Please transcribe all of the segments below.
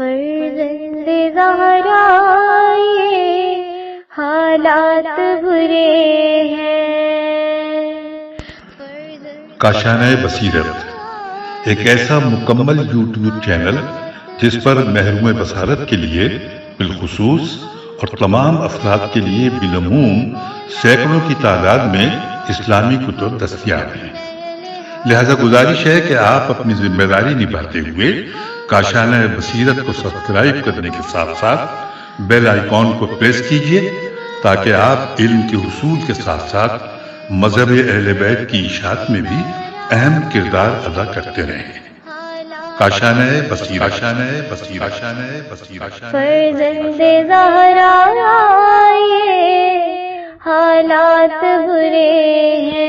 فرزند زہرا یہ حالات برے ہیں. کاشانۂ بصیرت ایک ایسا مکمل یوٹیوب چینل جس پر محروم بصارت کے لیے بالخصوص اور تمام افراد کے لیے بالعموم سینکڑوں کی تعداد میں اسلامی کتب دستیاب ہیں. لہذا گزارش ہے کہ آپ اپنی ذمہ داری نبھاتے ہوئے کاشانۂ بصیرت کو سبسکرائب کرنے کے ساتھ ساتھ بیل آئیکن کو پریس کیجیے تاکہ آپ علم کے حصول کے ساتھ ساتھ مذہب اہل بیت کی اشاعت میں بھی اہم کردار ادا کرتے رہیں. کاشانۂ بصیرت. فرزند زہرا یہ حالات برے ہیں.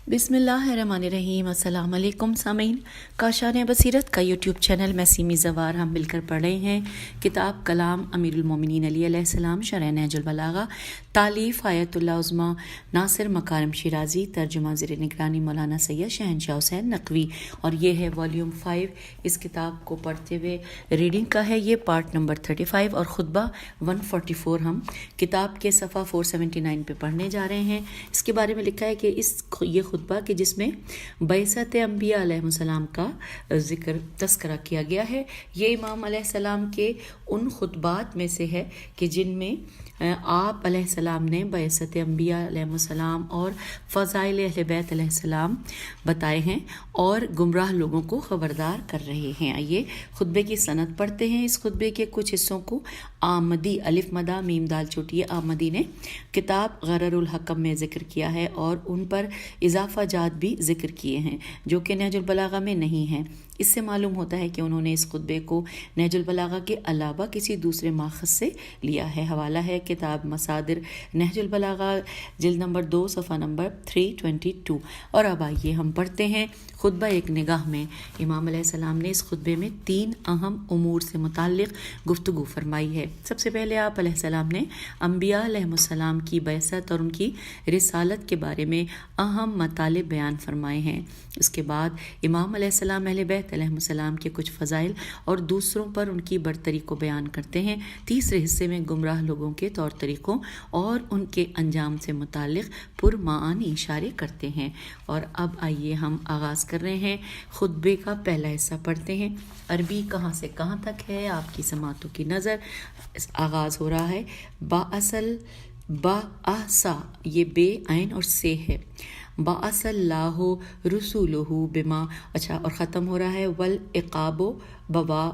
بسم اللہ الرحمن الرحیم. السلام علیکم سامعین. کاشانۂ بصیرت کا یوٹیوب چینل میں سیمی زوار ہم مل کر پڑھ رہے ہیں کتاب کلام امیر المومنین علی علیہ السلام شرح نہج البلاغہ، تالیف آیت اللہ عظمی ناصر مکارم شیرازی، ترجمہ زیر نگرانی مولانا سید شہنشاہ حسین نقوی، اور یہ ہے والیوم 5. اس کتاب کو پڑھتے ہوئے ریڈنگ کا ہے یہ پارٹ نمبر 35 اور خطبہ 144 ہم کتاب کے صفحہ 479 پہ پڑھنے جا رہے ہیں. اس کے بارے میں لکھا ہے کہ یہ خطبہ کہ جس میں بعثت انبیاء علیہ السلام کا تذکرہ کیا گیا ہے، یہ امام علیہ السلام کے ان خطبات میں سے ہے کہ جن میں آپ علیہ السلام نے بعثت انبیاء علیہ السلام اور فضائل اہل بیت علیہ السلام بتائے ہیں اور گمراہ لوگوں کو خبردار کر رہے ہیں. آئیے خطبے کی سند پڑھتے ہیں. اس خطبے کے کچھ حصوں کو آمدی الف مدہ میم دال چوٹی آمدی نے کتاب غرر الحکم میں ذکر کیا ہے اور ان پر اضافہ جات بھی ذکر کیے ہیں جو کہ نہج البلاغہ میں نہیں ہیں. اس سے معلوم ہوتا ہے کہ انہوں نے اس خطبے کو نہج البلاغہ کے علاوہ کسی دوسرے ماخذ سے لیا ہے. حوالہ ہے کتاب مصادر نہج البلاغہ جلد نمبر 2 صفحہ نمبر 322. اور اب آئیے ہم پڑھتے ہیں خطبہ ایک نگاہ میں. امام علیہ السلام نے اس خطبے میں 3 اہم امور سے متعلق گفتگو فرمائی ہے. سب سے پہلے آپ علیہ السلام نے انبیاء علیہ السلام کی بعثت اور ان کی رسالت کے بارے میں اہم مطالب بیان فرمائے ہیں. اس کے بعد امام علیہ السلام اہل بیت علیہ السلام کے کچھ فضائل اور دوسروں پر ان کی برتری کو بیان کرتے ہیں. تیسرے حصے میں گمراہ لوگوں کے طور طریقوں اور ان کے انجام سے متعلق پرمعانی اشارے کرتے ہیں. اور اب آئیے ہم آغاز کر رہے ہیں. خطبے کا پہلا حصہ پڑھتے ہیں. عربی کہاں سے کہاں تک ہے آپ کی سماعتوں کی نظر. آغاز ہو رہا ہے با احسا، یہ بے عین اور سے ہے. باَثَ اللہ رسولہ بما، اچھا، اور ختم ہو رہا ہے والعقاب بواء.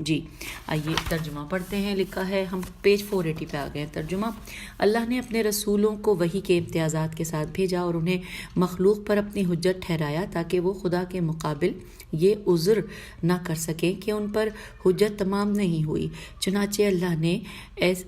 جی آئیے ترجمہ پڑھتے ہیں. لکھا ہے، ہم پیج 480 پہ آ گئے. ترجمہ: اللہ نے اپنے رسولوں کو وحی کے امتیازات کے ساتھ بھیجا اور انہیں مخلوق پر اپنی حجت ٹھہرایا تاکہ وہ خدا کے مقابل یہ عذر نہ کر سکیں کہ ان پر حجت تمام نہیں ہوئی. چنانچہ اللہ نے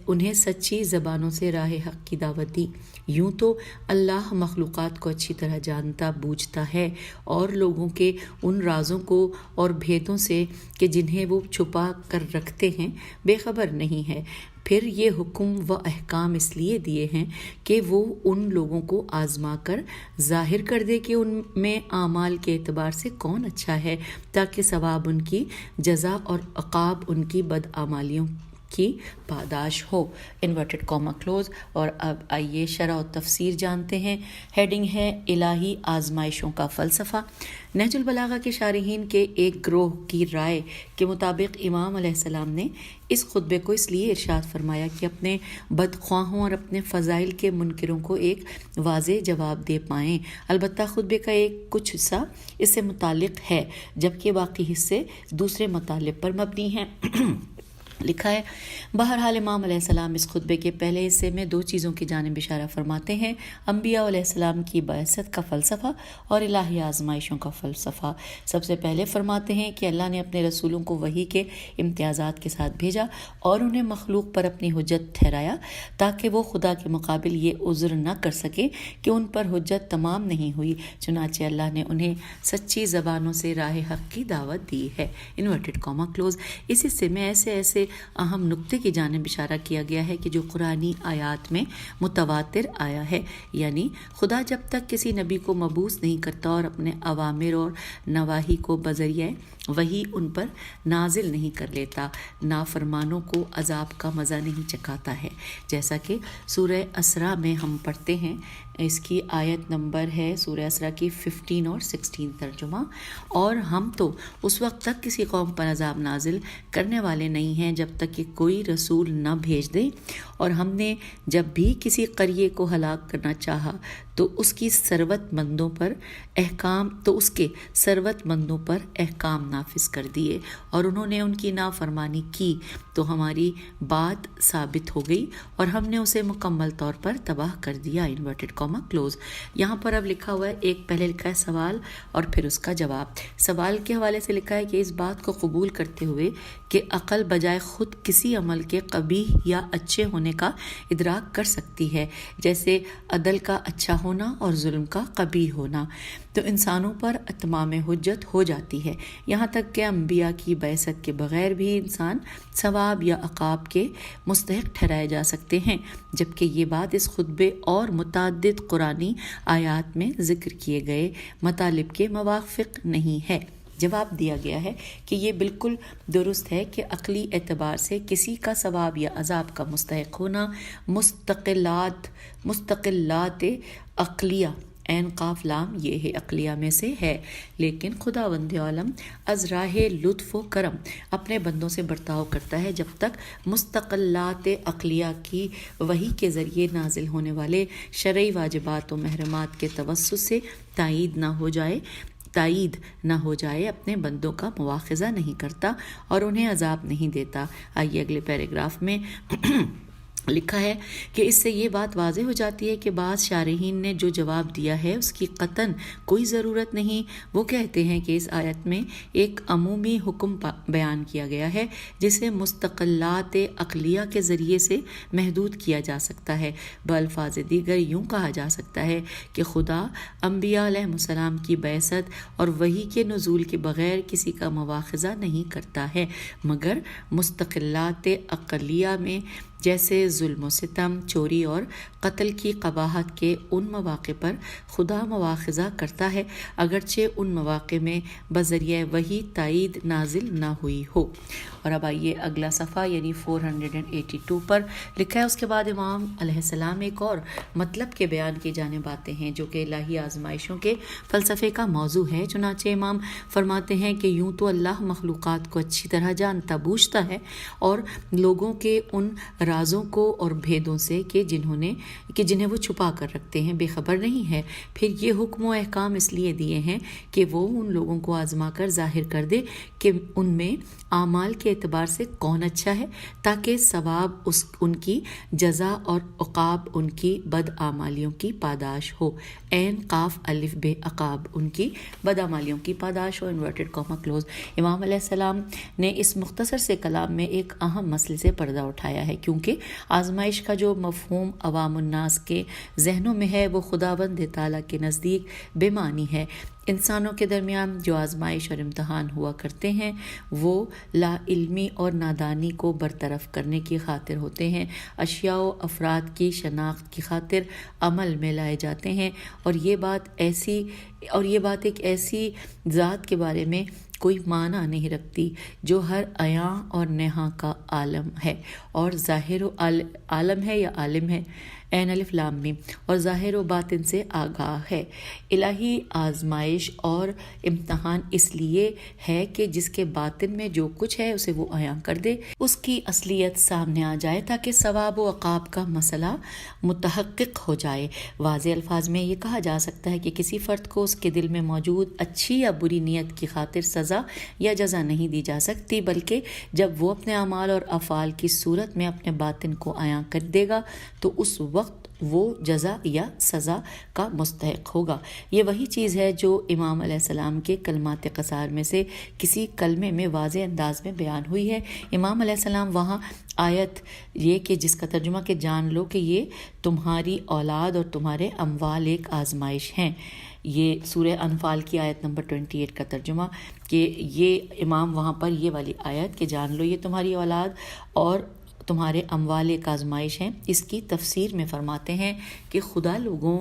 انہیں سچی زبانوں سے راہ حق کی دعوت دی. یوں تو اللہ مخلوقات کو اچھی طرح جانتا بوجھتا ہے اور لوگوں کے ان رازوں کو اور بھیدوں سے کہ جنہیں وہ چھپا کر رکھتے ہیں بے خبر نہیں ہے. پھر یہ حکم و احکام اس لیے دیے ہیں کہ وہ ان لوگوں کو آزما کر ظاہر کر دے کہ ان میں اعمال کے اعتبار سے کون اچھا ہے تاکہ ثواب ان کی جزا اور عقاب ان کی بدعمالیوں کی پاداش ہو. Inverted comma close. اور اب آئیے شرح و تفسیر جانتے ہیں. ہیڈنگ ہے الہی آزمائشوں کا فلسفہ. نہج البلاغہ کے شارحین کے ایک گروہ کی رائے کے مطابق امام علیہ السلام نے اس خطبے کو اس لیے ارشاد فرمایا کہ اپنے بدخواہوں اور اپنے فضائل کے منکروں کو ایک واضح جواب دے پائیں. البتہ خطبے کا ایک کچھ حصہ اس سے متعلق ہے جبکہ باقی حصے دوسرے مطالب پر مبنی ہیں. لکھا ہے، بہرحال امام علیہ السلام اس خطبے کے پہلے حصے میں 2 چیزوں کی جانب اشارہ فرماتے ہیں: انبیاء علیہ السلام کی بعثت کا فلسفہ اور الہی آزمائشوں کا فلسفہ. سب سے پہلے فرماتے ہیں کہ اللہ نے اپنے رسولوں کو وحی کے امتیازات کے ساتھ بھیجا اور انہیں مخلوق پر اپنی حجت ٹھہرایا تاکہ وہ خدا کے مقابل یہ عذر نہ کر سکے کہ ان پر حجت تمام نہیں ہوئی. چنانچہ اللہ نے انہیں سچی زبانوں سے راہ حق کی دعوت دی ہے. Inverted comma close. اس حصے میں ایسے سے اہم نقطے کی جانب اشارہ کیا گیا ہے کہ جو قرآنی آیات میں متواتر آیا ہے، یعنی خدا جب تک کسی نبی کو مبعوث نہیں کرتا اور اپنے اوامر اور نواہی کو بذریعہ وہی ان پر نازل نہیں کر لیتا، نافرمانوں کو عذاب کا مزہ نہیں چکھاتا ہے، جیسا کہ سورہ اسراء میں ہم پڑھتے ہیں۔ اس کی آیت نمبر ہے سورہ اسراء کی 15 اور 16 ترجمہ، اور ہم تو اس وقت تک کسی قوم پر عذاب نازل کرنے والے نہیں ہیں جب تک کہ کوئی رسول نہ بھیج دے، اور ہم نے جب بھی کسی قریے کو ہلاک کرنا چاہا تو اس کے ثروت مندوں پر احکام نافذ کر دیے، اور انہوں نے ان کی نافرمانی کی تو ہماری بات ثابت ہو گئی اور ہم نے اسے مکمل طور پر تباہ کر دیا، انورٹڈ کاما کلوز۔ یہاں پر اب لکھا ہوا ہے، ایک پہلے لکھا ہے سوال اور پھر اس کا جواب۔ سوال کے حوالے سے لکھا ہے کہ اس بات کو قبول کرتے ہوئے کہ عقل بجائے خود کسی عمل کے قبیح یا اچھے ہونے کا ادراک کر سکتی ہے، جیسے عدل کا اچھا ہونا اور ظلم کا قبیح ہونا، تو انسانوں پر اتمام حجت ہو جاتی ہے، یہاں تک کہ انبیاء کی بعثت کے بغیر بھی انسان ثواب یا عقاب کے مستحق ٹھہرائے جا سکتے ہیں، جبکہ یہ بات اس خطبے اور متعدد قرآنی آیات میں ذکر کیے گئے مطالب کے موافق نہیں ہے۔ جواب دیا گیا ہے کہ یہ بالکل درست ہے کہ عقلی اعتبار سے کسی کا ثواب یا عذاب کا مستحق ہونا مستقلات عقلیہ عین قاف لام یہ ہے عقلیہ میں سے ہے، لیکن خداوند عالم از راہ لطف و کرم اپنے بندوں سے برتاؤ کرتا ہے جب تک مستقلات عقلیہ کی وحی کے ذریعے نازل ہونے والے شرعی واجبات و محرمات کے توسط سے تائید نہ ہو جائے، اپنے بندوں کا مواخذہ نہیں کرتا اور انہیں عذاب نہیں دیتا۔ آئیے اگلے پیراگراف میں لکھا ہے کہ اس سے یہ بات واضح ہو جاتی ہے کہ بعض شارحین نے جو جواب دیا ہے اس کی قطعاً کوئی ضرورت نہیں۔ وہ کہتے ہیں کہ اس آیت میں ایک عمومی حکم بیان کیا گیا ہے جسے مستقلات عقلیہ کے ذریعے سے محدود کیا جا سکتا ہے۔ بالفاظ دیگر یوں کہا جا سکتا ہے کہ خدا انبیاء علیہ السلام کی بعثت اور وحی کے نزول کے بغیر کسی کا مواخذہ نہیں کرتا ہے، مگر مستقلات عقلیہ میں جیسے ظلم و ستم، چوری اور قتل کی قباحت کے ان مواقع پر خدا مواخذہ کرتا ہے، اگرچہ ان مواقع میں بذریعہ وحی تائید نازل نہ ہوئی ہو۔ اور اب آئیے اگلا صفحہ یعنی 482 پر لکھا ہے۔ اس کے بعد امام علیہ السلام ایک اور مطلب کے بیان کی جانب آتے ہیں جو کہ الہی آزمائشوں کے فلسفے کا موضوع ہے۔ چنانچہ امام فرماتے ہیں کہ یوں تو اللہ مخلوقات کو اچھی طرح جانتا بوجھتا ہے اور لوگوں کے ان رازوں کو اور بھیدوں سے کہ جنہیں وہ چھپا کر رکھتے ہیں بے خبر نہیں ہے۔ پھر یہ حکم و احکام اس لیے دیے ہیں کہ وہ ان لوگوں کو آزما کر ظاہر کر دے کہ ان میں اعمال کے اعتبار سے کون اچھا ہے، تاکہ ثواب ان کی جزا اور عقاب ان کی بدعمالیوں کی پاداش ہو۔ عین قاف الف بے عقاب ان کی بدعمالیوں کی پاداش ہو، انورٹڈ کاما کلوز۔ امام علیہ السلام نے اس مختصر سے کلام میں ایک اہم مسئلے سے پردہ اٹھایا ہے، کیونکہ آزمائش کا جو مفہوم عوام الناس کے ذہنوں میں ہے وہ خداوند تعالیٰ کے نزدیک بے معنی ہے۔ انسانوں کے درمیان جو آزمائش اور امتحان ہوا کرتے ہیں وہ لا علمی اور نادانی کو برطرف کرنے کی خاطر ہوتے ہیں، اشیاء و افراد کی شناخت کی خاطر عمل میں لائے جاتے ہیں، اور یہ بات ایک ایسی ذات کے بارے میں کوئی معنی نہیں رکھتی جو ہر عیاں اور نہاں کا عالم ہے اور ظاہر و عالم ہے یا عالم ہے، عین الف لام میم، اور ظاہر و باطن سے آگاہ ہے۔ الہی آزمائش اور امتحان اس لیے ہے کہ جس کے باطن میں جو کچھ ہے اسے وہ عیاں کر دے، اس کی اصلیت سامنے آ جائے تاکہ ثواب و عقاب کا مسئلہ متحقق ہو جائے۔ واضح الفاظ میں یہ کہا جا سکتا ہے کہ کسی فرد کو اس کے دل میں موجود اچھی یا بری نیت کی خاطر سزا یا جزا نہیں دی جا سکتی، بلکہ جب وہ اپنے اعمال اور افعال کی صورت میں اپنے باطن کو عیاں کر دے گا تو اس وقت وقت وہ جزا یا سزا کا مستحق ہوگا۔ یہ وہی چیز ہے جو امام علیہ السلام کے کلمات قصار میں سے کسی کلمے میں واضح انداز میں بیان ہوئی ہے۔ امام علیہ السلام وہاں آیت یہ کہ جس کا ترجمہ کہ جان لو کہ یہ تمہاری اولاد اور تمہارے اموال ایک آزمائش ہیں، یہ سورہ انفال کی آیت نمبر 28 کا ترجمہ، کہ یہ امام وہاں پر یہ والی آیت کہ جان لو یہ تمہاری اولاد اور تمہارے اموال ایک آزمائش ہیں، اس کی تفسیر میں فرماتے ہیں کہ خدا لوگوں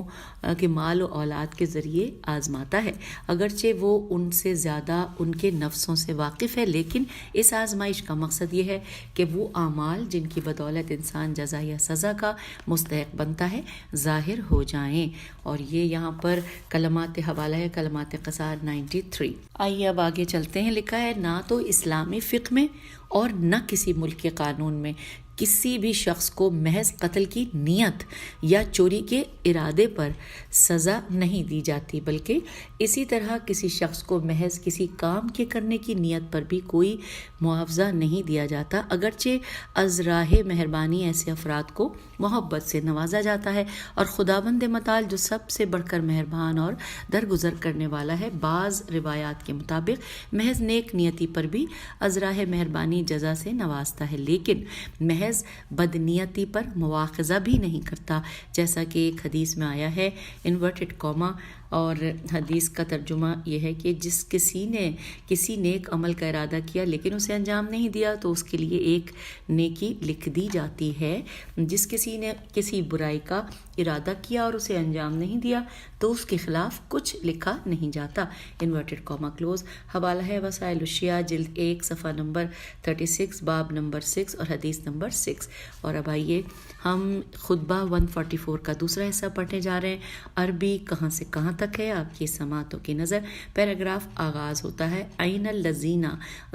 کے مال و اولاد کے ذریعے آزماتا ہے، اگرچہ وہ ان سے زیادہ ان کے نفسوں سے واقف ہے، لیکن اس آزمائش کا مقصد یہ ہے کہ وہ اعمال جن کی بدولت انسان جزا یا سزا کا مستحق بنتا ہے ظاہر ہو جائیں۔ اور یہ یہاں پر کلمات حوالہ ہے، کلمات قصار 93۔ آئیے اب آگے چلتے ہیں۔ لکھا ہے نہ تو اسلامی فقہ میں اور نہ کسی ملک کے قانون میں کسی بھی شخص کو محض قتل کی نیت یا چوری کے ارادے پر سزا نہیں دی جاتی، بلکہ اسی طرح کسی شخص کو محض کسی کام کے کرنے کی نیت پر بھی کوئی معاوضہ نہیں دیا جاتا، اگرچہ از راہ مہربانی ایسے افراد کو محبت سے نوازا جاتا ہے، اور خداوند متعال جو سب سے بڑھ کر مہربان اور درگزر کرنے والا ہے، بعض روایات کے مطابق محض نیک نیتی پر بھی از راہ مہربانی جزا سے نوازتا ہے، لیکن محض بدنیتی پر مواخذہ بھی نہیں کرتا، جیسا کہ ایک حدیث میں آیا ہے انورٹڈ کاما، اور حدیث کا ترجمہ یہ ہے کہ جس کسی نے کسی نیک عمل کا ارادہ کیا لیکن اسے انجام نہیں دیا تو اس کے لیے ایک نیکی لکھ دی جاتی ہے، جس کسی نے کسی برائی کا ارادہ کیا اور اسے انجام نہیں دیا تو اس کے خلاف کچھ لکھا نہیں جاتا۔ Inverted comma close. حوالہ ہے وسائل الشیعہ جلد 1 صفحہ نمبر 36 باب نمبر 6 اور حدیث نمبر 6۔ اور اب آئیے ہم خطبہ 144 کا دوسرا حصہ پڑھنے جا رہے ہیں۔ عربی کہاں سے کہاں تک ہے آپ کی سماعتوں کی نظر۔ پیراگراف آغاز ہوتا ہے این الذین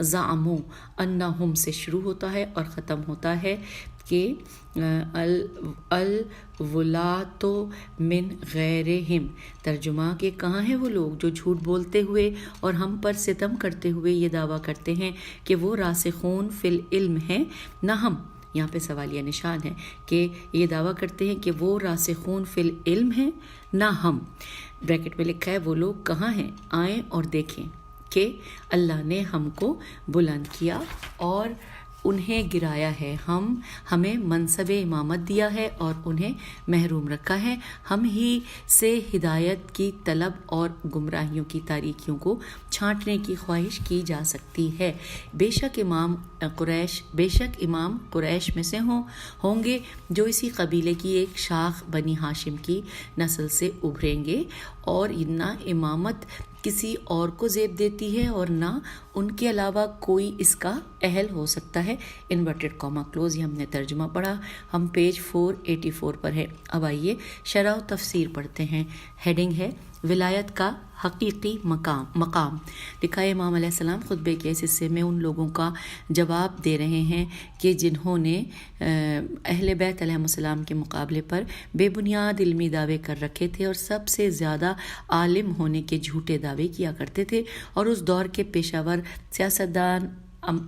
زعموا انہم سے شروع ہوتا ہے اور ختم ہوتا ہے کہ الولاۃ من غیرہم، ترجمہ کہ کہاں ہیں وہ لوگ جو جھوٹ بولتے ہوئے اور ہم پر ستم کرتے ہوئے یہ دعویٰ کرتے ہیں کہ وہ راسخون فی العلم ہیں، نہ ہم، یہاں پہ سوالیہ نشان ہے کہ یہ دعویٰ کرتے ہیں کہ وہ راسخون فی العلم ہیں نہ ہم، بریکٹ میں لکھا ہے وہ لوگ کہاں ہیں، آئیں اور دیکھیں کہ اللہ نے ہم کو بلند کیا اور انہیں گرایا ہے، ہمیں منصب امامت دیا ہے اور انہیں محروم رکھا ہے، ہم ہی سے ہدایت کی طلب اور گمراہیوں کی تاریکیوں کو چھانٹنے کی خواہش کی جا سکتی ہے۔ بے شک امام قریش میں سے ہوں گے جو اسی قبیلے کی ایک شاخ بنی ہاشم کی نسل سے ابھریں گے، اور نہ امامت کسی اور کو زیب دیتی ہے اور نہ ان کے علاوہ کوئی اس کا اہل ہو سکتا ہے۔ Inverted comma close. یہ ہم نے ترجمہ پڑھا، ہم پیج 484 پر ہے۔ اب آئیے شرح و تفسیر پڑھتے ہیں۔ ہیڈنگ ہے ولایت کا حقیقی مقام۔ لکھا ہے امام علیہ السلام خطبے کے اس حصے میں ان لوگوں کا جواب دے رہے ہیں کہ جنہوں نے اہل بیت علیہ السلام کے مقابلے پر بے بنیاد علمی دعوے کر رکھے تھے اور سب سے زیادہ عالم ہونے کے جھوٹے دعوے کیا کرتے تھے، اور اس دور کے پیشہ ور سیاستدان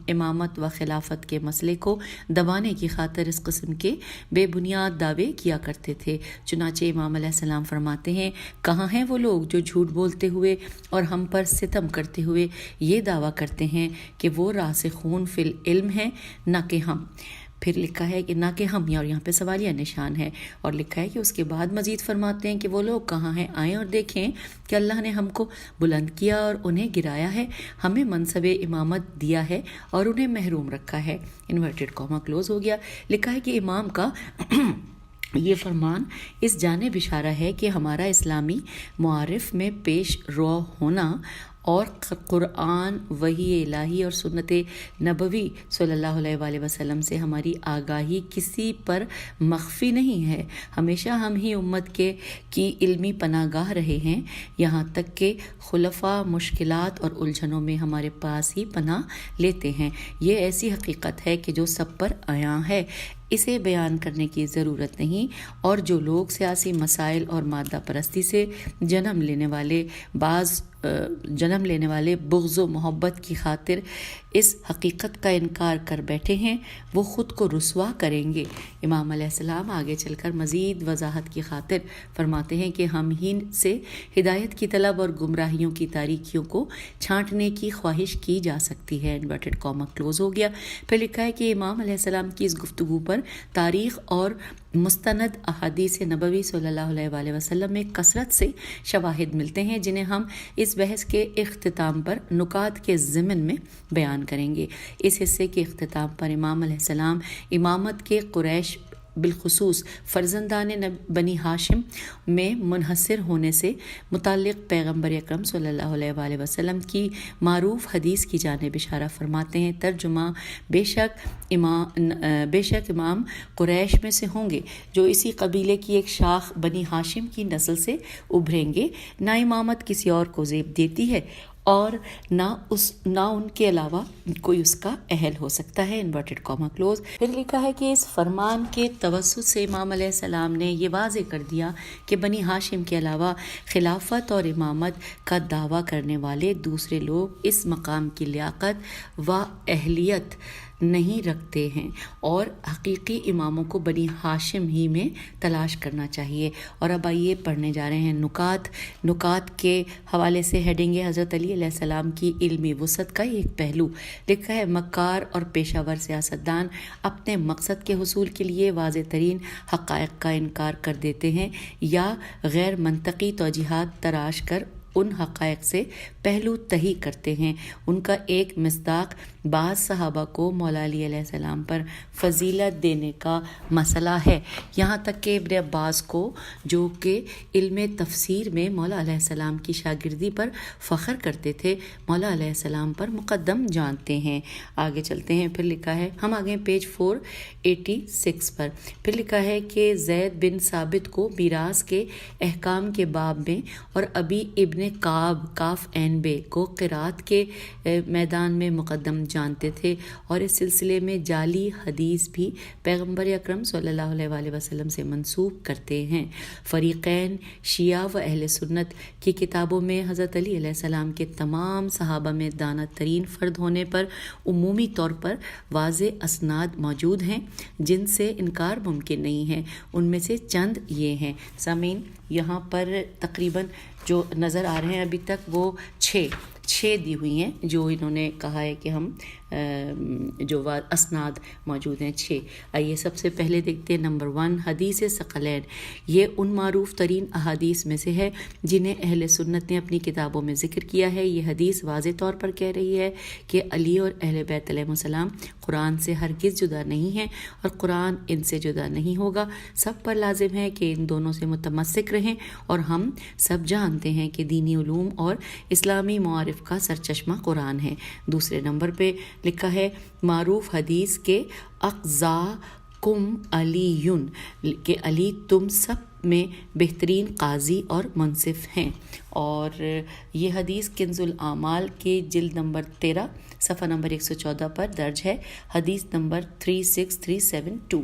امامت و خلافت کے مسئلے کو دبانے کی خاطر اس قسم کے بے بنیاد دعوے کیا کرتے تھے۔ چنانچہ امام علیہ السلام فرماتے ہیں کہاں ہیں وہ لوگ جو جھوٹ بولتے ہوئے اور ہم پر ستم کرتے ہوئے یہ دعویٰ کرتے ہیں کہ وہ راسخون فی العلم ہیں نہ کہ ہم۔ پھر لکھا ہے کہ نہ کہ ہم، اور یہاں پہ سوالیہ نشان ہے، اور لکھا ہے کہ اس کے بعد مزید فرماتے ہیں کہ وہ لوگ کہاں ہیں، آئیں اور دیکھیں کہ اللہ نے ہم کو بلند کیا اور انہیں گرایا ہے، ہمیں منصب امامت دیا ہے اور انہیں محروم رکھا ہے۔ انورٹڈ کاما کلوز ہو گیا۔ لکھا ہے کہ امام کا یہ فرمان اس جانب اشارہ ہے کہ ہمارا اسلامی معارف میں پیش رو ہونا اور قرآن، وحی الہی اور سنت نبوی صلی اللہ علیہ وآلہ وسلم سے ہماری آگاہی کسی پر مخفی نہیں ہے۔ ہمیشہ ہم ہی امت کی علمی پناہ گاہ رہے ہیں، یہاں تک کہ خلفاء مشکلات اور الجھنوں میں ہمارے پاس ہی پناہ لیتے ہیں۔ یہ ایسی حقیقت ہے کہ جو سب پر عیاں ہے۔ اسے بیان کرنے کی ضرورت نہیں، اور جو لوگ سیاسی مسائل اور مادہ پرستی سے جنم لینے والے بغض و محبت کی خاطر اس حقیقت کا انکار کر بیٹھے ہیں، وہ خود کو رسوا کریں گے۔ امام علیہ السلام آگے چل کر مزید وضاحت کی خاطر فرماتے ہیں کہ ہم ہی سے ہدایت کی طلب اور گمراہیوں کی تاریکیوں کو چھانٹنے کی خواہش کی جا سکتی ہے۔ انورٹڈ کاما کلوز ہو گیا۔ پھر لکھا ہے کہ امام علیہ السلام کی اس گفتگو پر تاریخ اور مستند احادیث نبوی صلی اللہ علیہ وآلہ وسلم میں کثرت سے شواہد ملتے ہیں، جنہیں ہم اس بحث کے اختتام پر نکات کے ضمن میں بیان کریں گے۔ اس حصے کے اختتام پر امام علیہ السلام امامت کے قریش بالخصوص فرزندان بنی ہاشم میں منحصر ہونے سے متعلق پیغمبر اکرم صلی اللہ علیہ وآلہ وسلم کی معروف حدیث کی جانب اشارہ فرماتے ہیں۔ ترجمہ: بے شک امام قریش میں سے ہوں گے جو اسی قبیلے کی ایک شاخ بنی ہاشم کی نسل سے ابھریں گے۔ نہ امامت کسی اور کو زیب دیتی ہے اور نہ ان کے علاوہ کوئی اس کا اہل ہو سکتا ہے۔ Inverted comma close. پھر لکھا ہے کہ اس فرمان کے توسط سے امام علیہ السلام نے یہ واضح کر دیا کہ بنی ہاشم کے علاوہ خلافت اور امامت کا دعویٰ کرنے والے دوسرے لوگ اس مقام کی لیاقت و اہلیت نہیں رکھتے ہیں، اور حقیقی اماموں کو بنی ہاشم ہی میں تلاش کرنا چاہیے۔ اور اب آئیے پڑھنے جا رہے ہیں نکات کے حوالے سے ہیڈنگ ہے حضرت علی علیہ السلام کی علمی وسعت کا ایک پہلو۔ لکھا ہے مکار اور پیشہ ور سیاستدان اپنے مقصد کے حصول کے لیے واضح ترین حقائق کا انکار کر دیتے ہیں یا غیر منطقی توجیہات تراش کر ان حقائق سے پہلو تہی کرتے ہیں۔ ان کا ایک مصداق بعض صحابہ کو مولا علی علیہ السلام پر فضیلت دینے کا مسئلہ ہے، یہاں تک کہ ابن عباس کو، جو کہ علم تفسیر میں مولا علیہ السلام کی شاگردی پر فخر کرتے تھے، مولا علیہ السلام پر مقدم جانتے ہیں۔ آگے چلتے ہیں۔ پھر لکھا ہے، ہم آگے پیج 486 پر، پھر لکھا ہے کہ زید بن ثابت کو میراث کے احکام کے باب میں اور ابی ابن کاف این بے کو قرات کے میدان میں مقدم جانتے تھے، اور اس سلسلے میں جعلی حدیث بھی پیغمبر اکرم صلی اللہ علیہ وآلہ وسلم سے منسوب کرتے ہیں۔ فریقین شیعہ و اہل سنت کی کتابوں میں حضرت علی علیہ السلام کے تمام صحابہ میں دانہ ترین فرد ہونے پر عمومی طور پر واضح اسناد موجود ہیں جن سے انکار ممکن نہیں ہے۔ ان میں سے چند یہ ہیں۔ سامعین، یہاں پر تقریباً جو نظر آ رہے ہیں ابھی تک وہ چھ دی ہوئی ہیں، جو انہوں نے کہا ہے کہ ہم جو اسناد موجود ہیں 6۔ آئیے سب سے پہلے دیکھتے ہیں نمبر 1، حدیث ثقلین۔ یہ ان معروف ترین احادیث میں سے ہے جنہیں اہل سنت نے اپنی کتابوں میں ذکر کیا ہے۔ یہ حدیث واضح طور پر کہہ رہی ہے کہ علی اور اہل بیت علیہ السلام قرآن سے ہرگز جدا نہیں ہیں اور قرآن ان سے جدا نہیں ہوگا۔ سب پر لازم ہے کہ ان دونوں سے متمسک رہیں، اور ہم سب جانتے ہیں کہ دینی علوم اور اسلامی معارف کا سرچشمہ قرآن ہے۔ دوسرے نمبر پہ لکھا ہے معروف حدیث کے اقضاکم علیٌ، کہ علی تم سب میں بہترین قاضی اور منصف ہیں۔ اور یہ حدیث کنز الاعمال کے جلد نمبر 13 صفحہ نمبر 114 پر درج ہے، حدیث نمبر 36372۔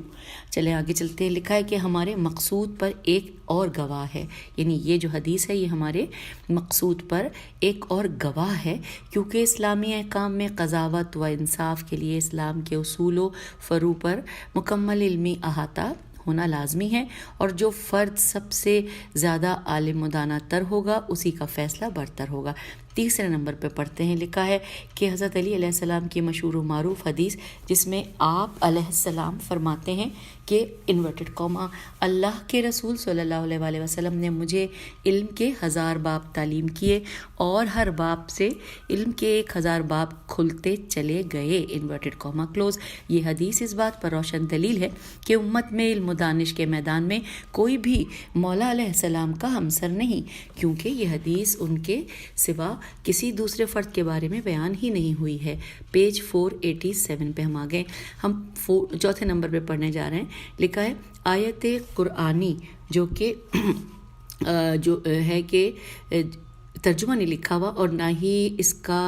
چلے آگے چلتے ہیں۔ لکھا ہے کہ ہمارے مقصود پر ایک اور گواہ ہے، یعنی یہ جو حدیث ہے یہ ہمارے مقصود پر ایک اور گواہ ہے، کیونکہ اسلامی احکام میں قضاوت و انصاف کے لیے اسلام کے اصول و فروع پر مکمل علمی احاطہ ہونا لازمی ہے، اور جو فرد سب سے زیادہ عالم و دانا تر ہوگا اسی کا فیصلہ برتر ہوگا۔ تیسرے نمبر پہ پڑھتے ہیں۔ لکھا ہے کہ حضرت علی علیہ السلام کی مشہور و معروف حدیث جس میں آپ علیہ السلام فرماتے ہیں کہ انورٹڈ کاما اللہ کے رسول صلی اللہ علیہ وآلہ وسلم نے مجھے علم کے 1000 باب تعلیم کیے اور ہر باب سے علم کے 1000 باب کھلتے چلے گئے، انورٹڈ کاما کلوز۔ یہ حدیث اس بات پر روشن دلیل ہے کہ امت میں علم و دانش کے میدان میں کوئی بھی مولا علیہ السلام کا ہمسر نہیں، کیونکہ یہ حدیث ان کے سوا کسی دوسرے فرد کے بارے میں بیان ہی نہیں ہوئی ہے۔ پیج 487 پہ ہم آ گئے۔ ہم چوتھے نمبر پہ پڑھنے جا رہے ہیں۔ لکھا ہے آیت قرآنی جو ہے کہ ترجمہ نہیں لکھا ہوا اور نہ ہی اس کا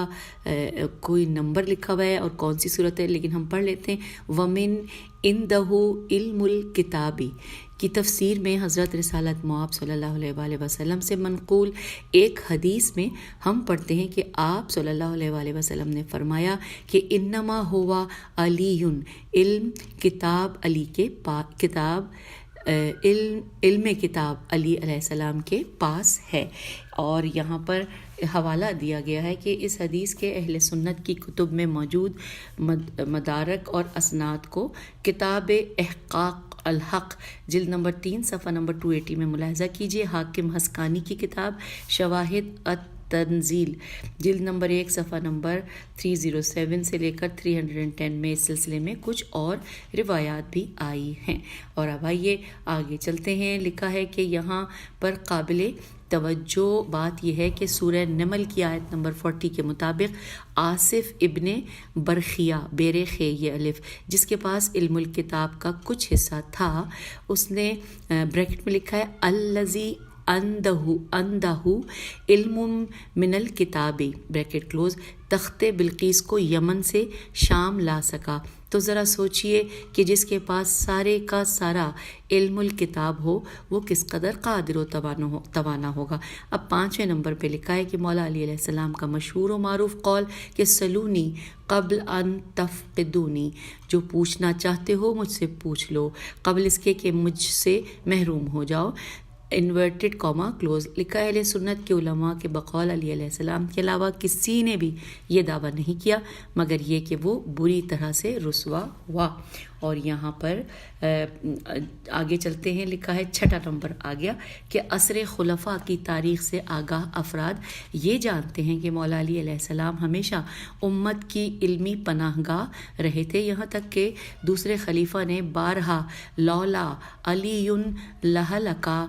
کوئی نمبر لکھا ہوا ہے اور کون سی صورت ہے، لیکن ہم پڑھ لیتے ہیں۔ وَمِنْ عِنْدَهُ علم الکتاب کی تفسیر میں حضرت رسالت مآب صلی اللہ علیہ وآلہ وسلم سے منقول ایک حدیث میں ہم پڑھتے ہیں کہ آپ صلی اللہ علیہ وآلہ وسلم نے فرمایا کہ انما ہوا علی، علم کتاب علی کے علم کتاب علی علیہ السلام کے پاس ہے۔ اور یہاں پر حوالہ دیا گیا ہے کہ اس حدیث کے اہل سنت کی کتب میں موجود مدارک اور اسناد کو کتاب احقاق الحق جلد نمبر 3 صفحہ نمبر 280 میں ملاحظہ کیجیے۔ حاکم حسکانی کی کتاب شواہد تنزیل جلد نمبر 1 صفحہ نمبر 307 سے لے کر 310 میں اس سلسلے میں کچھ اور روایات بھی آئی ہیں۔ اور اب آئیے آگے چلتے ہیں۔ لکھا ہے کہ یہاں پر قابل توجہ بات یہ ہے کہ سورہ نمل کی آیت نمبر 40 کے مطابق آصف ابن برخیہ بیرخے یہ الف جس کے پاس علم الکتاب کا کچھ حصہ تھا، اس نے بریکٹ میں لکھا ہے الذی اندہ علم من الکتاب بریکٹ کلوز، تخت بلقیس کو یمن سے شام لا سکا۔ تو ذرا سوچئے کہ جس کے پاس سارے کا سارا علم الکتاب ہو وہ کس قدر قادر و توانا ہوگا۔ اب 5ویں نمبر پہ لکھا ہے کہ مولا علی علیہ السلام کا مشہور و معروف قول کہ سلونی قبل ان تفقدونی، جو پوچھنا چاہتے ہو مجھ سے پوچھ لو قبل اس کے کہ مجھ سے محروم ہو جاؤ، انورٹڈ کاما کلوز۔ لکھا ہے اہل سنت کے علماء کے بقول علی علیہ السلام کے علاوہ کسی نے بھی یہ دعویٰ نہیں کیا مگر یہ کہ وہ بری طرح سے رسوا ہوا۔ اور یہاں پر آگے چلتے ہیں۔ لکھا ہے 6 نمبر آ گیا کہ عصر خلفاء کی تاریخ سے آگاہ افراد یہ جانتے ہیں کہ مولا علی علیہ السلام ہمیشہ امت کی علمی پناہ گاہ رہے تھے، یہاں تک کہ دوسرے خلیفہ نے بارہا لولا علی لہلکا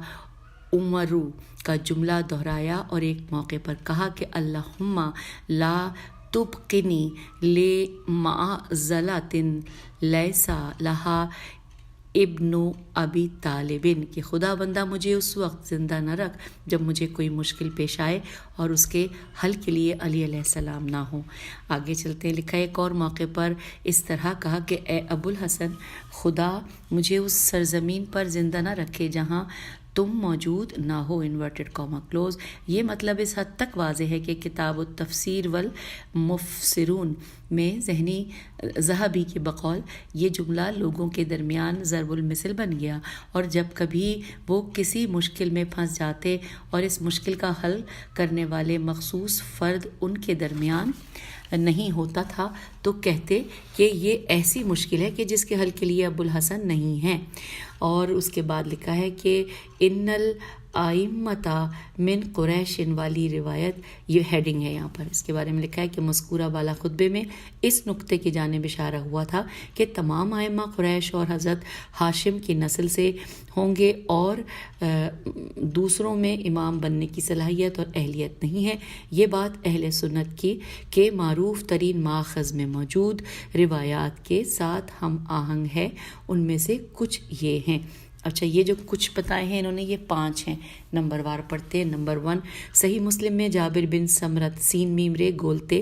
عمرو کا جملہ دہرایا اور ایک موقع پر کہا کہ اللہم لا تبقنی لمعزلۃ لیسا لہا ابن ابی طالب، کہ خدا بندہ مجھے اس وقت زندہ نہ رکھ جب مجھے کوئی مشکل پیش آئے اور اس کے حل کے لیے علی علیہ السلام نہ ہو۔ آگے چلتے ہیں۔ لکھا ہے ایک اور موقع پر اس طرح کہا کہ اے ابو الحسن، خدا مجھے اس سرزمین پر زندہ نہ رکھے جہاں تم موجود نہ ہو، انورٹڈ کاما کلوز۔ یہ مطلب اس حد تک واضح ہے کہ کتاب التفسیر والمفسرون میں ذہبی کے بقول یہ جملہ لوگوں کے درمیان ضرب المثل بن گیا، اور جب کبھی وہ کسی مشکل میں پھنس جاتے اور اس مشکل کا حل کرنے والے مخصوص فرد ان کے درمیان نہیں ہوتا تھا تو کہتے کہ یہ ایسی مشکل ہے کہ جس کے حل کے لیے ابو الحسن نہیں ہیں۔ اور اس کے بعد لکھا ہے کہ ان الائمۃ من قریش والی روایت، یہ ہیڈنگ ہے یہاں پر، اس کے بارے میں لکھا ہے کہ مذکورہ بالا خطبے میں اس نقطے کی جانب اشارہ ہوا تھا کہ تمام ائمہ قریش اور حضرت ہاشم کی نسل سے ہوں گے اور دوسروں میں امام بننے کی صلاحیت اور اہلیت نہیں ہے۔ یہ بات اہل سنت کی کہ معروف ترین ماخذ میں موجود روایات کے ساتھ ہم آہنگ ہے۔ ان میں سے کچھ یہ ہیں۔ اچھا، یہ جو کچھ بتائے ہیں انہوں نے یہ 5 ہیں، نمبر وار پڑھتے ہیں۔ نمبر 1، صحیح مسلم میں جابر بن سمرت سین میم رے گولتے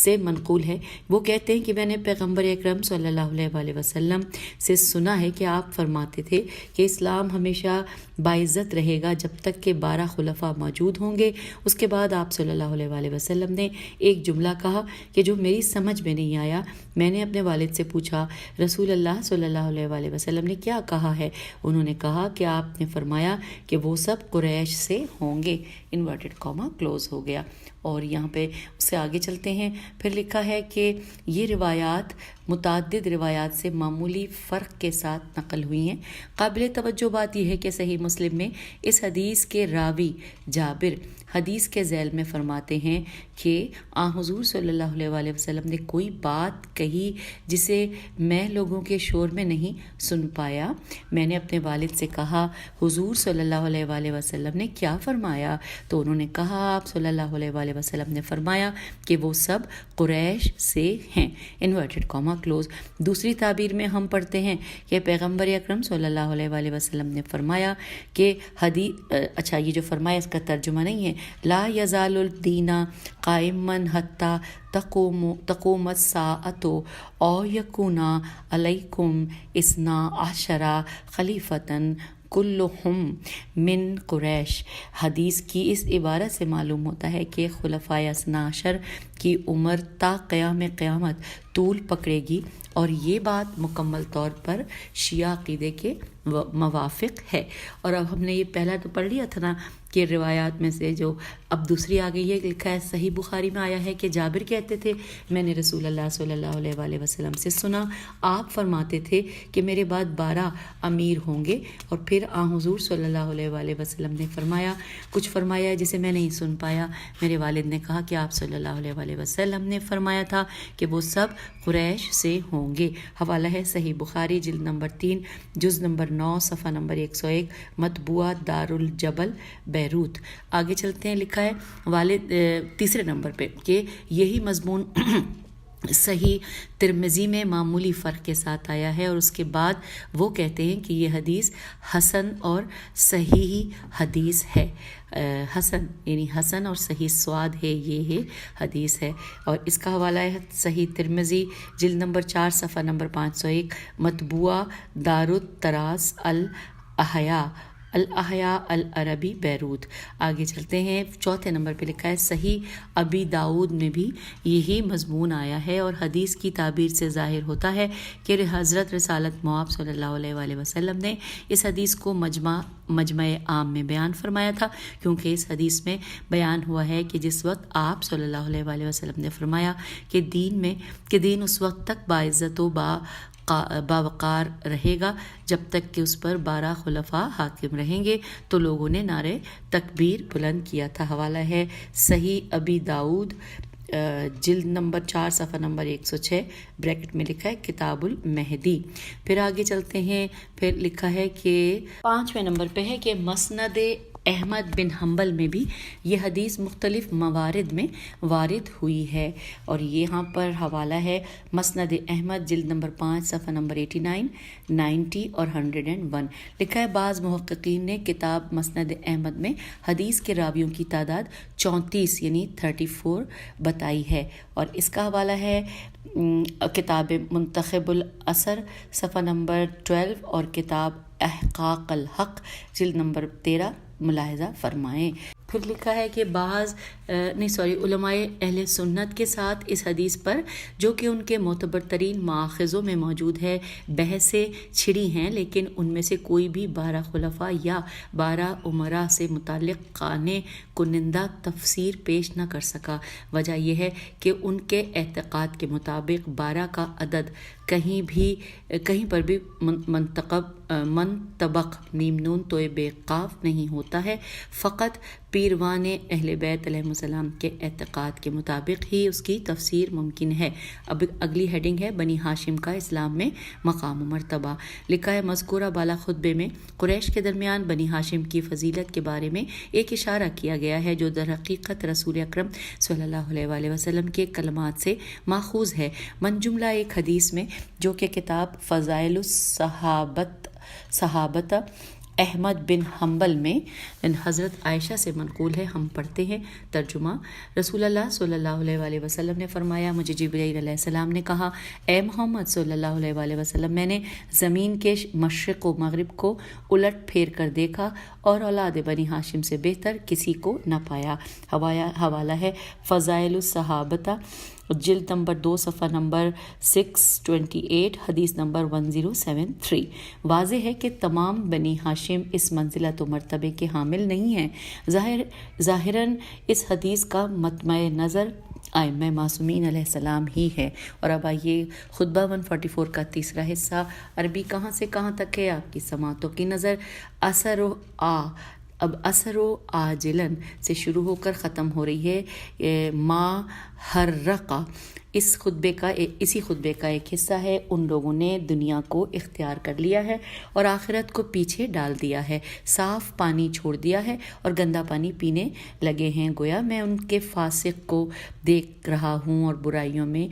سے منقول ہے، وہ کہتے ہیں کہ میں نے پیغمبر اکرم صلی اللہ علیہ وآلہ وسلم سے سنا ہے کہ آپ فرماتے تھے کہ اسلام ہمیشہ باعزت رہے گا جب تک کہ 12 خلفاء موجود ہوں گے۔ اس کے بعد آپ صلی اللہ علیہ وآلہ وسلم نے ایک جملہ کہا کہ جو میری سمجھ میں نہیں آیا۔ میں نے اپنے والد سے پوچھا رسول اللہ صلی اللہ علیہ وآلہ وسلم نے کیا کہا ہے؟ انہوں نے کہا کہ آپ نے فرمایا کہ وہ سب قریش سے ہوں گے، انورٹڈ کاما کلوز ہو گیا۔ اور یہاں پہ اس سے آگے چلتے ہیں۔ پھر لکھا ہے کہ یہ روایات متعدد روایات سے معمولی فرق کے ساتھ نقل ہوئی ہیں۔ قابل توجہ بات یہ ہے کہ صحیح مسلم میں اس حدیث کے راوی جابر حدیث کے ذیل میں فرماتے ہیں کہ حضور صلی اللہ علیہ وآلہ وسلم نے کوئی بات کہی جسے میں لوگوں کے شور میں نہیں سن پایا۔ میں نے اپنے والد سے کہا حضور صلی اللہ علیہ وآلہ وسلم نے کیا فرمایا؟ تو انہوں نے کہا آپ صلی اللہ علیہ وآلہ وسلم نے فرمایا کہ وہ سب قریش سے ہیں، انورٹڈ کاما کلوز۔ دوسری تعبیر میں ہم پڑھتے ہیں کہ پیغمبر اکرم صلی اللہ علیہ وآلہ وسلم نے فرمایا کہ اچھا، یہ جو فرمایا اس کا ترجمہ نہیں ہے، لا یزال الدین قائما حتی تقوم الساعۃ او یکون علیکم اثنا عشر خلیفۃ کلہم من قریش۔ حدیث کی اس عبارت سے معلوم ہوتا ہے کہ خلفائے اثنا عشر کی عمر تا قیام قیامت طول پکڑے گی، اور یہ بات مکمل طور پر شیعہ عقیدے کے موافق ہے۔ اور اب ہم نے یہ پہلا تو پڑھ لیا تھا نا کہ روایات میں سے جو اب دوسری آ گئی ہے، لکھا ہے صحیح بخاری میں آیا ہے کہ جابر کہتے تھے میں نے رسول اللہ صلی اللہ علیہ وآلہ وسلم سے سنا، آپ فرماتے تھے کہ میرے بعد 12 امیر ہوں گے، اور پھر حضور صلی اللہ علیہ وآلہ وسلم نے فرمایا، کچھ فرمایا جسے میں نہیں سن پایا، میرے والد نے کہا کہ آپ صلی اللہ علیہ وآلہ وسلم نے فرمایا تھا کہ وہ سب قریش سے ہوں گے۔ حوالہ ہے صحیح بخاری جلد نمبر 3 جز نمبر 9 صفحہ نمبر 101، مطبوعہ دار الجبل بیروت۔ آگے چلتے ہیں، لکھا ہے والد تیسرے نمبر پہ کہ یہی مضمون صحیح ترمذی میں معمولی فرق کے ساتھ آیا ہے، اور اس کے بعد وہ کہتے ہیں کہ یہ حدیث حسن اور صحیح حدیث ہے۔ حسن یعنی حسن اور صحیح سواد ہے، یہ حدیث ہے، اور اس کا حوالہ ہے صحیح ترمذی جلد نمبر 4 صفحہ نمبر 501، مطبوعہ دار التراث الاحیاء العربی بیروت۔ آگے چلتے ہیں، چوتھے نمبر پہ لکھا ہے صحیح ابی داؤد میں بھی یہی مضمون آیا ہے، اور حدیث کی تعبیر سے ظاہر ہوتا ہے کہ حضرت رسالت مآب صلی اللہ علیہ وآلہ وسلم نے اس حدیث کو مجمع عام میں بیان فرمایا تھا، کیونکہ اس حدیث میں بیان ہوا ہے کہ جس وقت آپ صلی اللہ علیہ وآلہ وسلم نے فرمایا کہ دین اس وقت تک باعزت و باوقار رہے گا جب تک کہ اس پر 12 خلفاء حاکم رہیں گے، تو لوگوں نے نعرے تکبیر بلند کیا تھا۔ حوالہ ہے صحیح ابی داؤد جلد نمبر 4 صفحہ نمبر 106، بریکٹ میں لکھا ہے کتاب المہدی۔ پھر آگے چلتے ہیں، پھر لکھا ہے کہ 5ویں نمبر پہ ہے کہ مسند احمد بن حنبل میں بھی یہ حدیث مختلف موارد میں وارد ہوئی ہے، اور یہاں پر حوالہ ہے مسند احمد جلد نمبر 5 صفحہ نمبر 89، 90 اور 101۔ لکھا ہے بعض محققین نے کتاب مسند احمد میں حدیث کے راویوں کی تعداد 34 یعنی 34 بتائی ہے، اور اس کا حوالہ ہے کتاب منتخب الاثر صفحہ نمبر 12 اور کتاب احقاق الحق جلد نمبر 13 ملاحظہ فرمائیں۔ پھر لکھا ہے کہ علماء اہل سنت کے ساتھ اس حدیث پر جو کہ ان کے معتبر ترین مآخذوں میں موجود ہے بحثیں چھڑی ہیں، لیکن ان میں سے کوئی بھی 12 خلفاء یا 12 امراء سے متعلق قانع کنندہ تفسیر پیش نہ کر سکا۔ وجہ یہ ہے کہ ان کے اعتقاد کے مطابق 12 کا عدد کہیں پر بھی منطبق نیم نون توئے بے قاف نہیں ہوتا ہے، فقط پیروان اہل بیت علیہ السلام کے اعتقاد کے مطابق ہی اس کی تفسیر ممکن ہے۔ اب اگلی ہیڈنگ ہے بنی ہاشم کا اسلام میں مقام و مرتبہ۔ لکھا ہے مذکورہ بالا خطبے میں قریش کے درمیان بنی ہاشم کی فضیلت کے بارے میں ایک اشارہ کیا گیا ہے جو در حقیقت رسول اکرم صلی اللہ علیہ وآلہ وسلم کے کلمات سے ماخوذ ہے، من جملہ ایک حدیث میں جو کہ کتاب فضائل صحابت احمد بن حنبل میں حضرت عائشہ سے منقول ہے۔ ہم پڑھتے ہیں ترجمہ۔ رسول اللہ صلی اللہ علیہ وآلہ وسلم نے فرمایا، مجھے جبرائیل علیہ السلام نے کہا، اے محمد صلی اللہ علیہ وآلہ وسلم، میں نے زمین کے مشرق و مغرب کو الٹ پھیر کر دیکھا اور اولاد بنی ہاشم سے بہتر کسی کو نہ پایا۔ حوالہ ہے فضائل الصحابہ جلد نمبر 2 صفحہ نمبر 628، حدیث نمبر 1073۔ واضح ہے کہ تمام بنی ہاشم اس منزلت و مرتبے کے حامل نہیں ہیں۔ ظاہراً اس حدیث کا مطمع نظر ائمہ معصومین علیہ السلام ہی ہے۔ اور اب آئیے خطبہ 144 کا تیسرا حصہ، عربی کہاں سے کہاں تک ہے، آپ کی سماعتوں کی نظر۔ اب اثر و عاجلن سے شروع ہو کر ختم ہو رہی ہے۔ ما حرقہ اسی خطبے کا ایک حصہ ہے۔ ان لوگوں نے دنیا کو اختیار کر لیا ہے اور آخرت کو پیچھے ڈال دیا ہے، صاف پانی چھوڑ دیا ہے اور گندا پانی پینے لگے ہیں۔ گویا میں ان کے فاسق کو دیکھ رہا ہوں اور برائیوں میں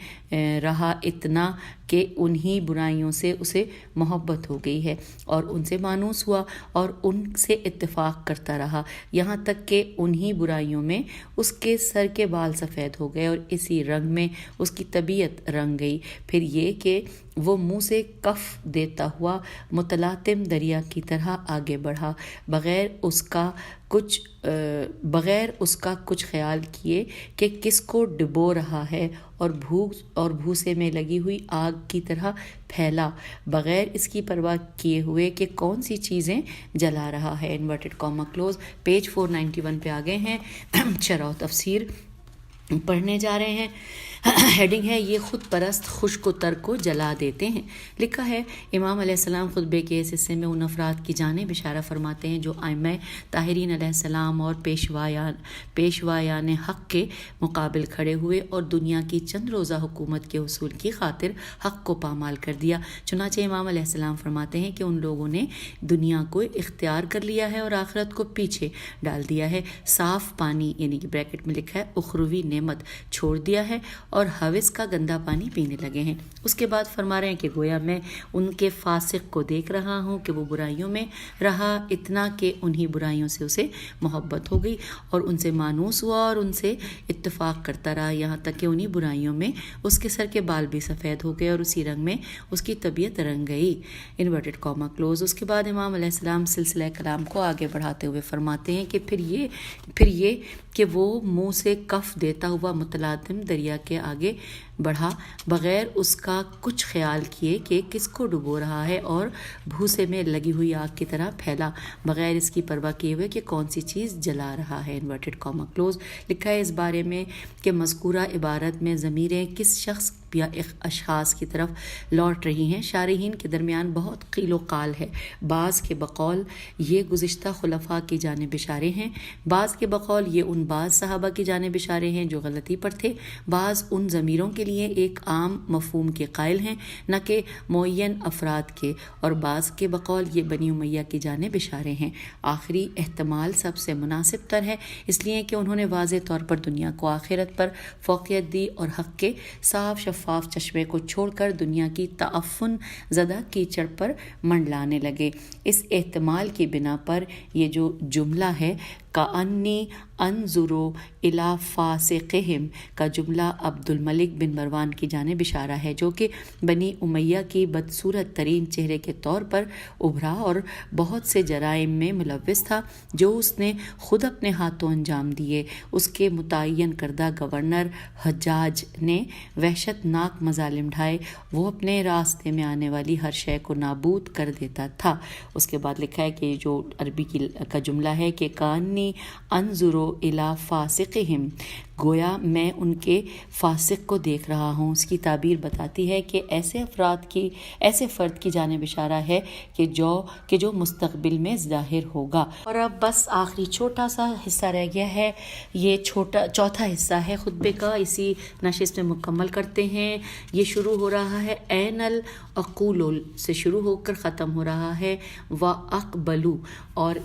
رہا اتنا کہ انہی برائیوں سے اسے محبت ہو گئی ہے اور ان سے مانوس ہوا اور ان سے اتفاق کرتا رہا، یہاں تک کہ انہی برائیوں میں اس کے سر کے بال سفید ہو گئے اور اسی رنگ میں اس کی طبیعت رنگ گئی۔ پھر یہ کہ وہ منہ سے کف دیتا ہوا متلاطم دریا کی طرح آگے بڑھا، بغیر اس کا کچھ خیال کیے کہ کس کو ڈبو رہا ہے، اور بھوسے میں لگی ہوئی آگ کی طرح پھیلا، بغیر اس کی پرواہ کیے ہوئے کہ کون سی چیزیں جلا رہا ہے۔ Inverted comma close. پیج 491 پہ آگے ہیں، شرح و تفسیر پڑھنے جا رہے ہیں۔ ہیڈنگ ہے یہ خود پرست خشک و تر کو جلا دیتے ہیں۔ لکھا ہے امام علیہ السلام خطبے کے اس حصے میں ان افراد کی جانب اشارہ فرماتے ہیں جو ائمہ طاہرین علیہ السلام اور پیشوایان حق کے مقابل کھڑے ہوئے اور دنیا کی چند روزہ حکومت کے حصول کی خاطر حق کو پامال کر دیا۔ چنانچہ امام علیہ السلام فرماتے ہیں کہ ان لوگوں نے دنیا کو اختیار کر لیا ہے اور آخرت کو پیچھے ڈال دیا ہے، صاف پانی یعنی کہ بریکٹ میں لکھا ہے اخروی نعمت چھوڑ دیا ہے اور حوث کا گندا پانی پینے لگے ہیں۔ اس کے بعد فرما رہے ہیں کہ گویا میں ان کے فاسق کو دیکھ رہا ہوں کہ وہ برائیوں میں رہا، اتنا کہ انہی برائیوں سے اسے محبت ہو گئی اور ان سے مانوس ہوا اور ان سے اتفاق کرتا رہا، یہاں تک کہ انہی برائیوں میں اس کے سر کے بال بھی سفید ہو گئے اور اسی رنگ میں اس کی طبیعت رنگ گئی۔ Inverted comma close. اس کے بعد امام علیہ السلام سلسلہ کلام کو آگے بڑھاتے ہوئے فرماتے ہیں کہ پھر یہ کہ وہ منہ سے کف دیتا ہوا متلاطم دریا کے آگے بڑھا، بغیر اس کا کچھ خیال کیے کہ کس کو ڈبو رہا ہے، اور بھوسے میں لگی ہوئی آگ کی طرح پھیلا، بغیر اس کی پرواہ کیے ہوئے کہ کون سی چیز جلا رہا ہے۔ Inverted comma close. لکھا ہے اس بارے میں کہ مذکورہ عبارت میں ضمیریں کس شخص یا اشخاص کی طرف لوٹ رہی ہیں، شارحین کے درمیان بہت قیل و قال ہے۔ بعض کے بقول یہ گزشتہ خلفاء کی جانب اشارے ہیں، بعض کے بقول یہ ان بعض صحابہ کی جانب اشارے ہیں جو غلطی پر تھے، بعض ان ضمیروں کے لیے ایک عام مفہوم کے قائل ہیں نہ کہ معین افراد کے، اور بعض کے بقول یہ بنی امیہ کی جانب اشارے ہیں۔ آخری احتمال سب سے مناسب تر ہے، اس لیے کہ انہوں نے واضح طور پر دنیا کو آخرت پر فوقیت دی اور حق کے صاف شفاف چشمے کو چھوڑ کر دنیا کی تعفن زدہ کیچڑ پر منڈلانے لگے۔ اس احتمال کی بنا پر یہ جو جملہ ہے کأنی انظر الی فاسقہم کا جملہ عبد الملک بن مروان کی جانب اشارہ ہے، جو کہ بنی امیہ کی بدصورت ترین چہرے کے طور پر ابھرا اور بہت سے جرائم میں ملوث تھا جو اس نے خود اپنے ہاتھوں انجام دیے۔ اس کے متعین کردہ گورنر حجاج نے وحشت ناک مظالم ڈھائے، وہ اپنے راستے میں آنے والی ہر شے کو نابود کر دیتا تھا۔ اس کے بعد لکھا ہے کہ جو عربی کا جملہ ہے کہ کانی انظر الی فاسقہم، گویا میں ان کے فاسق کو دیکھ رہا ہوں۔ اس کی تعبیر بتاتی ہے کہ ایسے فرد کی جانب اشارہ ہے کہ جو مستقبل میں ظاہر ہوگا۔ اور اب بس آخری چھوٹا سا حصہ رہ گیا ہے، یہ چوتھا حصہ ہے خطبے کا، اسی نشست میں مکمل کرتے ہیں۔ یہ شروع ہو رہا ہے این العقول سے شروع ہو کر ختم ہو رہا ہے وَأَقْبَلُوا، اور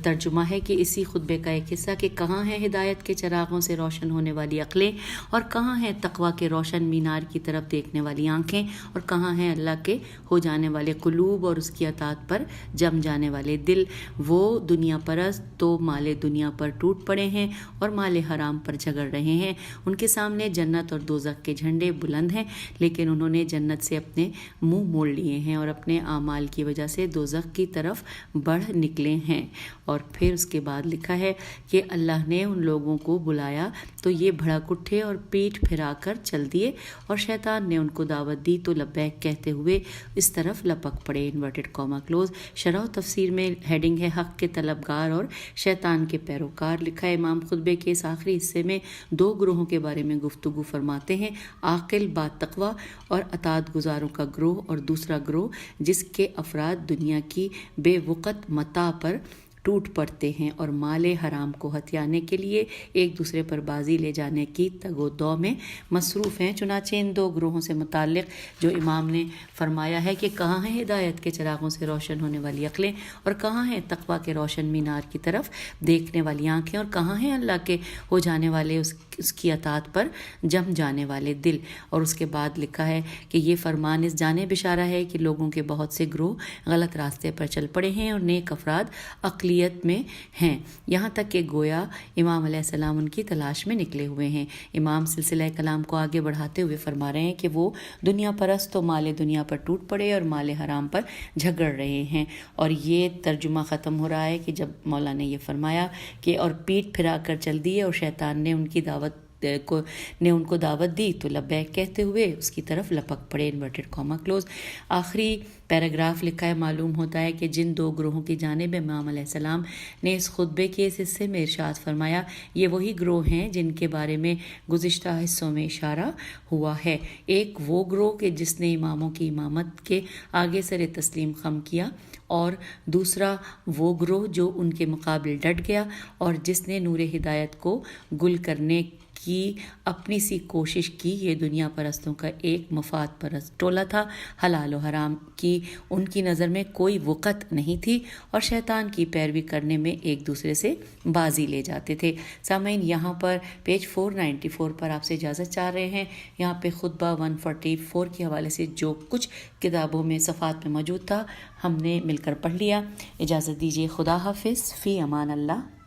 ترجمہ ہے کہ اسی خطبے کا ایک حصہ کہ کہاں ہے ہدایت کے چراغوں سے روشن ہونے والی عقلیں، اور کہاں ہیں تقویٰ کے روشن مینار کی طرف دیکھنے والی آنکھیں، اور کہاں ہیں اللہ کے ہو جانے والے قلوب اور اس کی اطاعت پر جم جانے والے دل۔ وہ دنیا پرست تو مال دنیا پر ٹوٹ پڑے ہیں اور مال حرام پر جھگڑ رہے ہیں۔ ان کے سامنے جنت اور دوزخ کے جھنڈے بلند ہیں، لیکن انہوں نے جنت سے اپنے منہ موڑ لیے ہیں اور اپنے اعمال کی وجہ سے دوزخ کی طرف بڑھ نکلے ہیں۔ اور پھر اس کے بعد لکھا ہے کہ اللہ نے ان لوگوں کو بلایا تو یہ بھڑک اٹھے اور پیٹھ پھرا کر چل دیے، اور شیطان نے ان کو دعوت دی تو لبیک کہتے ہوئے اس طرف لپک پڑے۔ Inverted comma close. شرح و تفسیر میں ہیڈنگ ہے حق کے طلبگار اور شیطان کے پیروکار۔ لکھا ہے امام خطبے کے اس آخری حصے میں دو گروہوں کے بارے میں گفتگو فرماتے ہیں، عاقل با تقویٰ اور اطاعت گزاروں کا گروہ، اور دوسرا گروہ جس کے افراد دنیا کی بے وقت متاع پر ٹوٹ پڑتے ہیں اور مال حرام کو ہتھیانے کے لیے ایک دوسرے پر بازی لے جانے کی تگ و دو میں مصروف ہیں۔ چنانچہ ان دو گروہوں سے متعلق جو امام نے فرمایا ہے کہ کہاں ہیں ہدایت کے چراغوں سے روشن ہونے والی عقلیں، اور کہاں ہیں تقویٰ کے روشن مینار کی طرف دیکھنے والی آنکھیں، اور کہاں ہیں اللہ کے ہو جانے والے اس کی اطاعت پر جم جانے والے دل۔ اور اس کے بعد لکھا ہے کہ یہ فرمان اس جانب اشارہ ہے کہ لوگوں کے بہت سے گروہ غلط راستے پر چل پڑے ہیں اور نیک افراد اقلیت میں ہیں، یہاں تک کہ گویا امام علیہ السلام ان کی تلاش میں نکلے ہوئے ہیں۔ امام سلسلہ کلام کو آگے بڑھاتے ہوئے فرما رہے ہیں کہ وہ دنیا پرست تو مال دنیا پر ٹوٹ پڑے اور مال حرام پر جھگڑ رہے ہیں۔ اور یہ ترجمہ ختم ہو رہا ہے کہ جب مولا نے یہ فرمایا کہ اور پیٹ پھرا کر چل دیے اور شیطان نے ان کو دعوت دی تو لبیک کہتے ہوئے اس کی طرف لپک پڑے، انورٹڈ کاما کلوز۔ آخری پیراگراف لکھا ہے، معلوم ہوتا ہے کہ جن دو گروہوں کی جانب امام علیہ السلام نے اس خطبے کے اس حصے میں ارشاد فرمایا، یہ وہی گروہ ہیں جن کے بارے میں گزشتہ حصوں میں اشارہ ہوا ہے۔ ایک وہ گروہ کہ جس نے اماموں کی امامت کے آگے سر تسلیم خم کیا، اور دوسرا وہ گروہ جو ان کے مقابل ڈٹ گیا اور جس نے نور ہدایت کو گل کرنے کی اپنی سی کوشش کی۔ یہ دنیا پرستوں کا ایک مفاد پرست ٹولہ تھا۔ حلال و حرام کی ان کی نظر میں کوئی وقت نہیں تھی اور شیطان کی پیروی کرنے میں ایک دوسرے سے بازی لے جاتے تھے۔ سامعین، یہاں پر پیج 494 پر آپ سے اجازت چاہ رہے ہیں۔ یہاں پہ خطبہ 144 کے حوالے سے جو کچھ کتابوں میں صفحات میں موجود تھا ہم نے مل کر پڑھ لیا۔ اجازت دیجیے، خدا حافظ، فی امان اللہ۔